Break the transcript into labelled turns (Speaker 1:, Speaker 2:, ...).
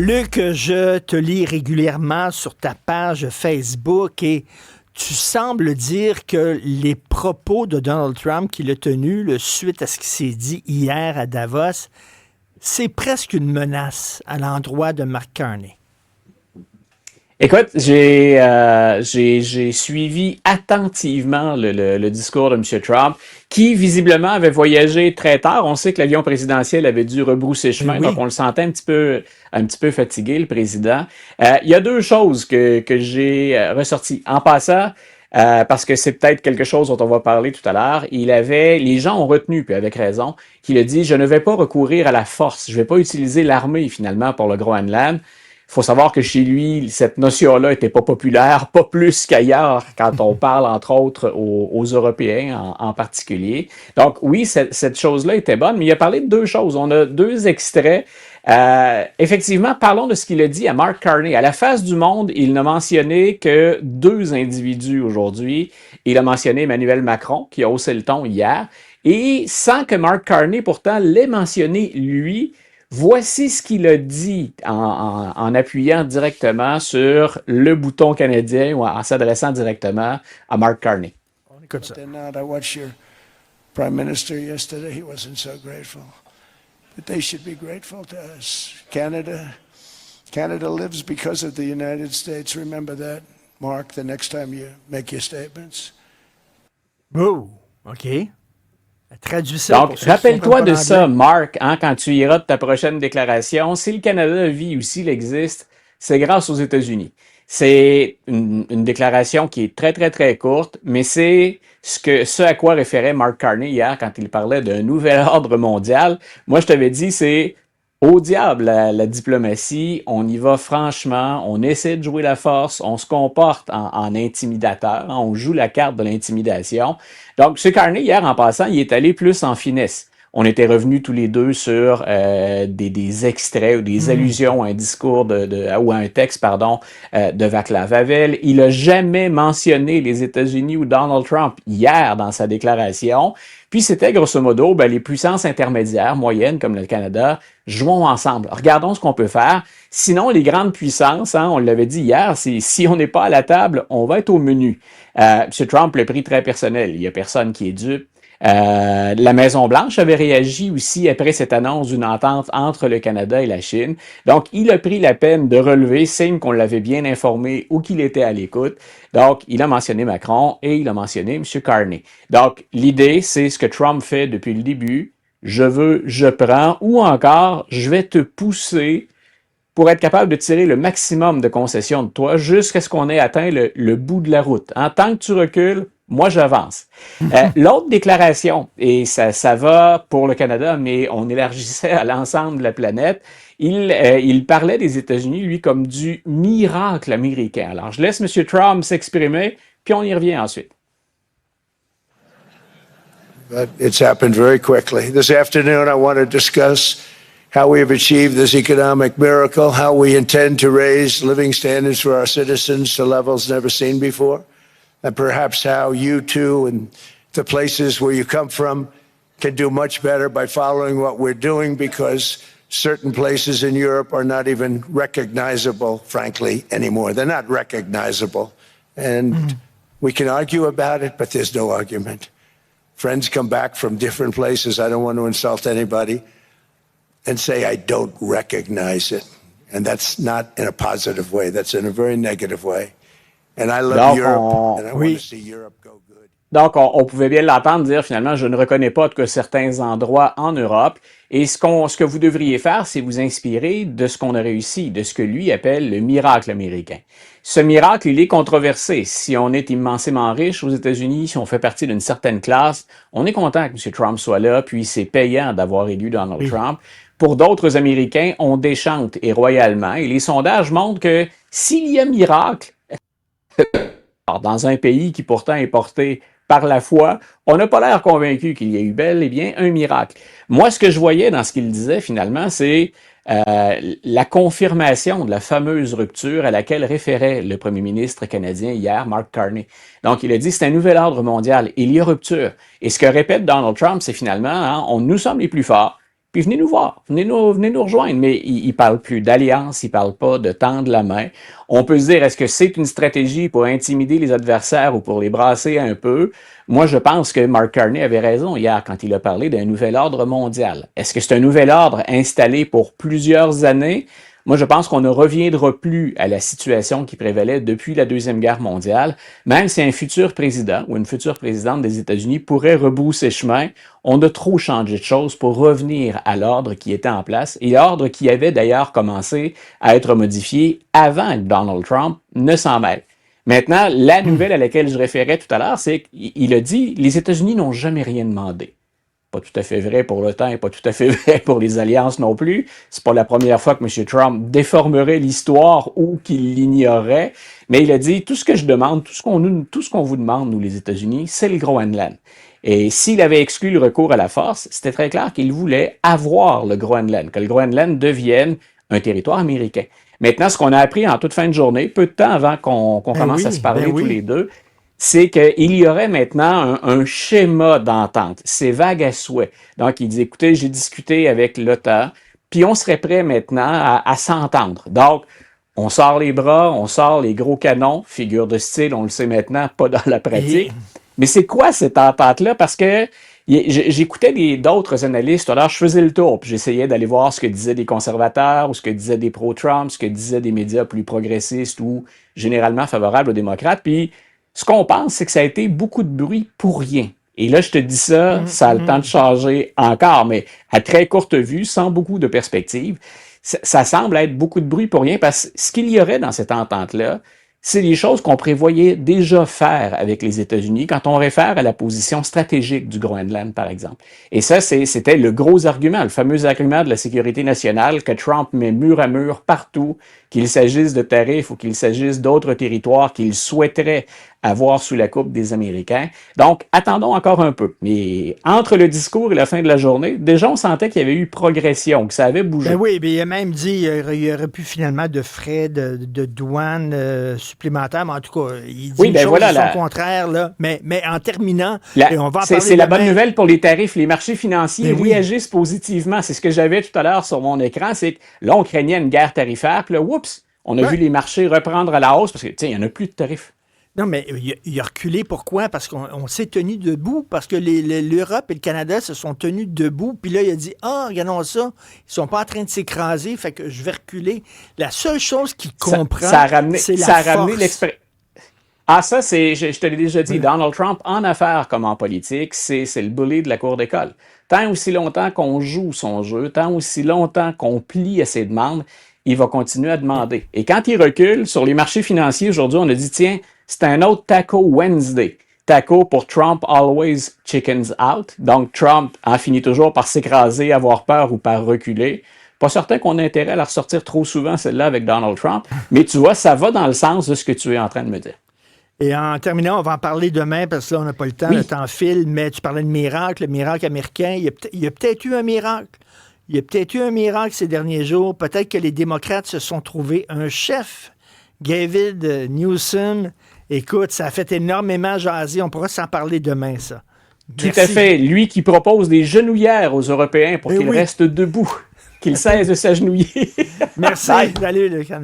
Speaker 1: Luc, je te lis régulièrement sur ta page Facebook et tu sembles dire que les propos de Donald Trump qu'il a tenus suite à ce qui s'est dit hier à Davos, c'est presque une menace à l'endroit de Mark Carney.
Speaker 2: Écoute, j'ai suivi attentivement le discours de M. Trump, qui visiblement avait voyagé très tard. On sait que l'avion présidentiel avait dû rebrousser
Speaker 1: Ben
Speaker 2: chemin, donc
Speaker 1: oui.
Speaker 2: on le sentait un petit peu fatigué, le président. Il y a deux choses que j'ai ressorties. En passant, parce que c'est peut-être quelque chose dont on va parler tout à l'heure, les gens ont retenu, puis avec raison, qu'il a dit, je ne vais pas recourir à la force, je ne vais pas utiliser l'armée finalement pour le Groenland. Il faut savoir que chez lui, cette notion-là n'était pas populaire, pas plus qu'ailleurs, quand on parle, entre autres, aux Européens en particulier. Donc, oui, cette chose-là était bonne, mais il a parlé de deux choses. On a deux extraits. Effectivement, parlons de ce qu'il a dit à Mark Carney. À la face du monde, il n'a mentionné que deux individus aujourd'hui. Il a mentionné Emmanuel Macron, qui a haussé le ton hier, et sans que Mark Carney, pourtant, l'ait mentionné, lui. Voici ce qu'il a dit en appuyant directement sur le bouton canadien ou en s'adressant directement à Mark Carney.
Speaker 1: On écoute ça.
Speaker 3: I watched your prime minister yesterday. He wasn't so grateful. But they should be grateful to us. Canada lives because of the United States. Remember that, Mark, the next time you make your statements.
Speaker 1: Oh, OK. Traduis ça
Speaker 2: Donc,
Speaker 1: pour ceux qui ne comprennent
Speaker 2: rappelle-toi
Speaker 1: pas
Speaker 2: de ça,
Speaker 1: l'anglais.
Speaker 2: Mark, hein, quand tu iras de ta prochaine déclaration. Si le Canada vit ou s'il existe, c'est grâce aux États-Unis. C'est une déclaration qui est très, très, très courte, mais c'est ce à quoi référait Mark Carney hier quand il parlait d'un nouvel ordre mondial. Moi, je t'avais dit, c'est au diable la diplomatie. On y va franchement, on essaie de jouer la force, on se comporte en intimidateur, hein, on joue la carte de l'intimidation. Donc, M. Carney, hier, en passant, il est allé plus en finesse. On était revenus tous les deux sur des extraits ou des allusions à un discours ou à un texte, pardon, de Václav Havel. Il n'a jamais mentionné les États-Unis ou Donald Trump hier dans sa déclaration. Puis c'était grosso modo, les puissances intermédiaires, moyennes comme le Canada, jouons ensemble. Regardons ce qu'on peut faire. Sinon, les grandes puissances, hein, on l'avait dit hier, c'est si on n'est pas à la table, on va être au menu. M. Trump l'a pris très personnel. Il n'y a personne qui est dupe. La Maison-Blanche avait réagi aussi après cette annonce d'une entente entre le Canada et la Chine. Donc, il a pris la peine de relever, signe qu'on l'avait bien informé ou qu'il était à l'écoute. Donc, il a mentionné Macron et il a mentionné M. Carney. Donc, l'idée, c'est ce que Trump fait depuis le début. Je veux, je prends, ou encore, je vais te pousser pour être capable de tirer le maximum de concessions de toi jusqu'à ce qu'on ait atteint le bout de la route. En tant que tu recules, moi, j'avance. L'autre déclaration, et ça va pour le Canada, mais on élargissait à l'ensemble de la planète, il parlait des États-Unis, lui, comme du miracle américain. Alors, je laisse M. Trump s'exprimer, puis on y revient ensuite.
Speaker 3: But it's happened very quickly. This afternoon, I want to discuss how we have achieved this economic miracle, how we intend to raise living standards for our citizens to levels never seen before, and perhaps how you too and the places where you come from can do much better by following what we're doing, because certain places in Europe are not even recognizable, frankly, anymore. They're not recognizable. And we can argue about it, but there's no argument. Friends come back from different places. I don't want to insult anybody. And say, I don't recognize it. And that's not in a positive way. That's in a very negative way. And I love Europe, and I want to see Europe go good.
Speaker 2: Donc, on pouvait bien l'entendre dire finalement, je ne reconnais pas que certains endroits en Europe. Et ce que vous devriez faire, c'est vous inspirer de ce qu'on a réussi, de ce que lui appelle le miracle américain. Ce miracle, il est controversé. Si on est immensément riche aux États-Unis, si on fait partie d'une certaine classe, on est content que M. Trump soit là, puis c'est payant d'avoir élu Donald Trump. Pour d'autres Américains, on déchante et royalement. Et les sondages montrent que s'il y a miracle, dans un pays qui pourtant est porté par la foi, on n'a pas l'air convaincu qu'il y a eu bel et bien un miracle. Moi, ce que je voyais dans ce qu'il disait finalement, c'est la confirmation de la fameuse rupture à laquelle référait le premier ministre canadien hier, Mark Carney. Donc, il a dit c'est un nouvel ordre mondial. Il y a rupture. Et ce que répète Donald Trump, c'est finalement, hein, nous sommes les plus forts. puis venez nous voir, venez nous rejoindre. Mais il ne parle plus d'alliance, il ne parle pas de tendre la main. On peut se dire, est-ce que c'est une stratégie pour intimider les adversaires ou pour les brasser un peu? Moi, je pense que Mark Carney avait raison hier quand il a parlé d'un nouvel ordre mondial. Est-ce que c'est un nouvel ordre installé pour plusieurs années? Moi, je pense qu'on ne reviendra plus à la situation qui prévalait depuis la Deuxième Guerre mondiale, même si un futur président ou une future présidente des États-Unis pourrait rebrousser chemin. On a trop changé de choses pour revenir à l'ordre qui était en place, et l'ordre qui avait d'ailleurs commencé à être modifié avant que Donald Trump ne s'en mêle. Maintenant, la nouvelle à laquelle je référais tout à l'heure, c'est qu'il a dit « Les États-Unis n'ont jamais rien demandé ». Pas tout à fait vrai pour l'OTAN et pas tout à fait vrai pour les alliances non plus. C'est pas la première fois que M. Trump déformerait l'histoire ou qu'il l'ignorait. Mais il a dit, tout ce que je demande, tout ce qu'on vous demande, nous, les États-Unis, c'est le Groenland. Et s'il avait exclu le recours à la force, c'était très clair qu'il voulait avoir le Groenland, que le Groenland devienne un territoire américain. Maintenant, ce qu'on a appris en toute fin de journée, peu de temps avant qu'on commence à se parler tous les deux, c'est qu'il y aurait maintenant un schéma d'entente. C'est vague à souhait. Donc, il dit, écoutez, j'ai discuté avec l'OTAN, puis on serait prêt maintenant à s'entendre. Donc, on sort les bras, on sort les gros canons, figure de style, on le sait maintenant, pas dans la pratique. Mais c'est quoi cette entente-là? Parce que j'écoutais d'autres analystes, alors je faisais le tour, puis j'essayais d'aller voir ce que disaient des conservateurs, ou ce que disaient des pro-Trump, ce que disaient des médias plus progressistes ou généralement favorables aux démocrates, puis ce qu'on pense, c'est que ça a été beaucoup de bruit pour rien. Et là, je te dis ça, ça a le temps de changer encore, mais à très courte vue, sans beaucoup de perspectives, ça semble être beaucoup de bruit pour rien, parce que ce qu'il y aurait dans cette entente-là, c'est des choses qu'on prévoyait déjà faire avec les États-Unis quand on réfère à la position stratégique du Groenland, par exemple. Et ça, c'était le gros argument, le fameux argument de la sécurité nationale que Trump met mur à mur partout, qu'il s'agisse de tarifs ou qu'il s'agisse d'autres territoires qu'il souhaiterait avoir sous la coupe des Américains. Donc, attendons encore un peu. Mais entre le discours et la fin de la journée, déjà, on sentait qu'il y avait eu progression, que ça avait bougé.
Speaker 1: Ben oui, ben il a même dit qu'il y aurait plus finalement de frais de douane supplémentaires, mais en tout cas, il dit son contraire. Là. Mais en terminant, et on va en parler
Speaker 2: c'est la bonne nouvelle pour les tarifs. Les marchés financiers réagissent positivement. C'est ce que j'avais tout à l'heure sur mon écran. C'est que là, on craignait une guerre tarifaire, puis là, oups, on a vu les marchés reprendre à la hausse parce que, il n'y en a plus de tarifs.
Speaker 1: Non, mais il a reculé. Pourquoi? Parce qu'on s'est tenu debout, parce que l'Europe et le Canada se sont tenus debout. Puis là, il a dit, regardons ça, ils sont pas en train de s'écraser, fait que je vais reculer. La seule chose qu'il comprend, c'est la force.
Speaker 2: Ah, ça, je te l'ai déjà dit, Donald Trump, en affaires comme en politique, c'est le bully de la cour d'école. Tant aussi longtemps qu'on joue son jeu, tant aussi longtemps qu'on plie à ses demandes, il va continuer à demander. Et quand il recule sur les marchés financiers, aujourd'hui, on a dit, tiens, c'est un autre Taco Wednesday. Taco pour Trump, always chickens out. Donc, Trump en finit toujours par s'écraser, avoir peur ou par reculer. Pas certain qu'on a intérêt à la ressortir trop souvent, celle-là, avec Donald Trump. Mais tu vois, ça va dans le sens de ce que tu es en train de me dire.
Speaker 1: Et en terminant, on va en parler demain, parce que là, on n'a pas le temps, le temps file, mais tu parlais de miracle, le miracle américain. Il y a peut-être eu un miracle. Il y a peut-être eu un miracle ces derniers jours. Peut-être que les démocrates se sont trouvés un chef, Gavin Newsom. Écoute, ça a fait énormément jaser. On pourra s'en parler demain, ça.
Speaker 2: Merci. Tout à fait. Lui qui propose des genouillères aux Européens pour qu'ils restent debout, qu'ils cessent de s'agenouiller.
Speaker 1: Merci. Salut, le